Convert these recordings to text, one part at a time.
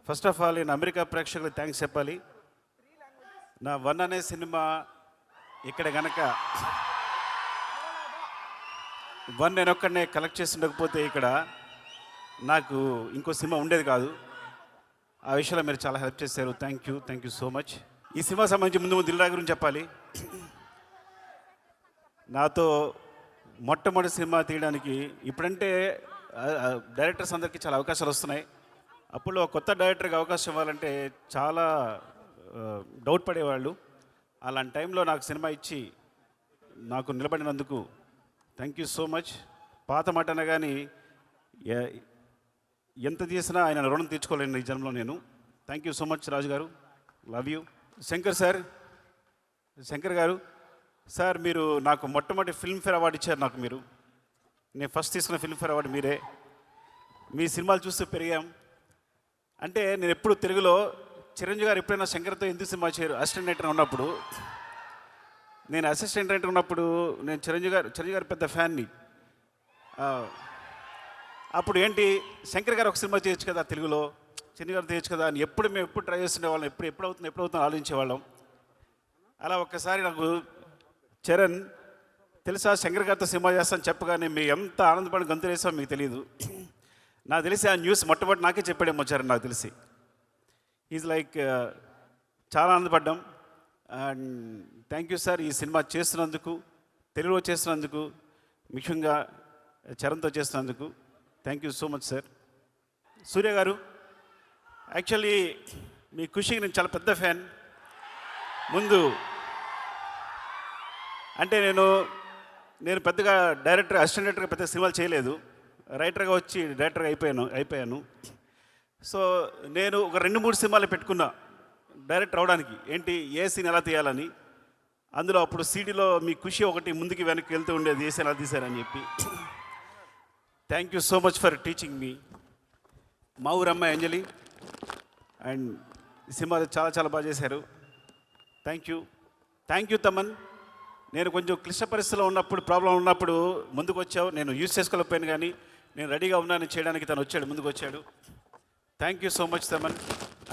First of all నేను America ప్రేక్షకులకు thanks చెప్పాలి. నా 1 అనే సినిమా ఇక్కడ గనక 1 నేను ఒక్కడనే కలెక్ట్ చేసి ఉండకపోతే ఇక్కడ నాకు ఇంకో సినిమా ఉండేది కాదు. ఆ విషయంలో మీరు చాలా హెల్ప్ చేశారు. Thank you so much. ఈ సినిమా సంబంధించి ముందు దిల్ రాజు గురించి చెప్పాలి. నాతో మొట్టమొదటి సినిమా తీయడానికి ఇప్పుడంటే డైరెక్టర్స్ అందరికీ చాలా అవకాశాలు వస్తున్నాయి. అప్పుడు కొత్త డైరెక్టర్కి అవకాశం ఇవ్వాలంటే చాలా డౌట్ పడేవాళ్ళు. అలాంటి టైంలో నాకు సినిమా ఇచ్చి నాకు నిలబడినందుకు థ్యాంక్ యూ సో మచ్. పాత మాట అనగాని ఎంత తీసినా ఆయన రుణం తీర్చుకోలేను ఈ జన్మలో నేను. థ్యాంక్ యూ సో మచ్ రాజు గారు, లవ్ యూ. శంకర్ గారు సార్, మీరు నాకు మొట్టమొదటి ఫిల్మ్ఫేర్ అవార్డు ఇచ్చారు. నాకు మీరు నేను ఫస్ట్ తీసుకున్న ఫిల్మ్ఫేర్ అవార్డు మీరే. మీ సినిమాలు చూస్తూ పెరిగాం. అంటే నేను ఎప్పుడు తెలుగులో చిరంజీవి గారు ఎప్పుడైనా శంకర్తో ఎందుకు సినిమా చేయరు అసిస్టెంట్ డైరెక్టర్ ఉన్నప్పుడు, నేను అసిస్టెంట్ డైరెక్టర్ ఉన్నప్పుడు నేను చిరంజీవి గారు పెద్ద ఫ్యాన్ని. అప్పుడు ఏంటి శంకర్ గారు ఒక సినిమా చేయొచ్చు కదా తెలుగులో, చిరంజీవి గారు చేయొచ్చు కదా అని మేము ఎప్పుడు ట్రై చేస్తుండేవాళ్ళం. ఎప్పుడు అవుతుంది ఆలోచించేవాళ్ళం. అలా ఒక్కసారి నాకు చరణ్ తెలుసా శంకర్ గారితో సినిమా చేస్తాను చెప్పగానే మేము ఎంత ఆనందపడి గంతులు వేసామో మీకు తెలియదు. నాకు తెలిసి ఆ న్యూస్ మొట్టమొదటి నాకే చెప్పాడేమో చరణ్, నాకు తెలిసి. ఈజ్ లైక్ చాలా ఆనందపడ్డాం. అండ్ థ్యాంక్ యూ సార్, ఈ సినిమా చేస్తున్నందుకు, తెలుగులో చేస్తున్నందుకు, ముఖ్యంగా చరణ్తో చేస్తున్నందుకు thank you so much sir. Surya garu, actually మీ ఖుషికి నేను చాలా పెద్ద ఫ్యాన్. ముందు అంటే నేను పెద్దగా డైరెక్టర్, అసిస్టెంట్ డైరెక్టర్గా పెద్ద సినిమాలు చేయలేదు. రైటర్గా వచ్చి డైరెక్టర్గా అయిపోయాను. సో నేను ఒక 2-3 సినిమాలు పెట్టుకున్నా డైరెక్టర్ అవడానికి. ఏంటి ఏ సీన్ ఎలా తీయాలని. అందులో అప్పుడు సీడీలో మీ ఖుషి ఒకటి ముందుకి వెనక్కి వెళ్తూ ఉండేది, ఏ సీన్ ఎలా తీశారని చెప్పి. Thank you so much for teaching మీ. మా ఊరు అమ్మాయి అంజలి అండ్ ఈ సినిమా చాలా చాలా బాగా చేశారు. Thank you Thaman. నేను కొంచెం క్లిష్ట పరిస్థితిలో ఉన్నప్పుడు, ప్రాబ్లం ఉన్నప్పుడు ముందుకు వచ్చావు. నేను యూజ్ చేసుకోలేకపోయాను, కానీ నేను రెడీగా ఉన్నాను చేయడానికి. తను ముందుకు వచ్చాడు. Thank you so much Thaman.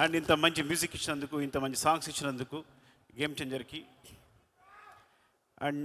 And ఇంత మంచి మ్యూజిక్ ఇచ్చినందుకు, ఇంత మంచి సాంగ్స్ ఇచ్చినందుకు గేమ్ చేంజర్కి. అండ్